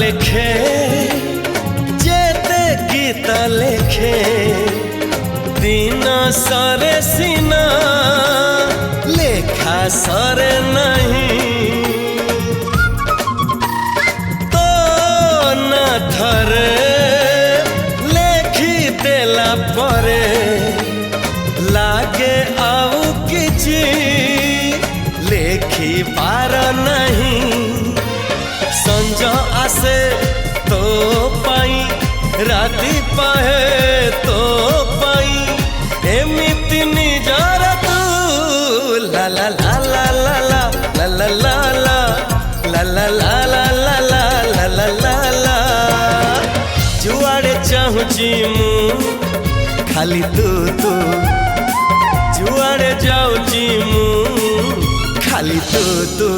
লেখে যেতে গীত লেখে দিন সরে সিনা লেখা সরে नहीं तो ना थरे लेखी देला परे लागे आउ किछि लेखी पार नहीं संज आसे तो पाई राति पाहे तो पाई एमिति निजर तू ला ला ला ला ला ला ला ला ला ला ला ला ला ला ला ला ला ला जुआड़े चाहूची मु खाली तू तू जुआड़े जाऊची मु खाली तू तू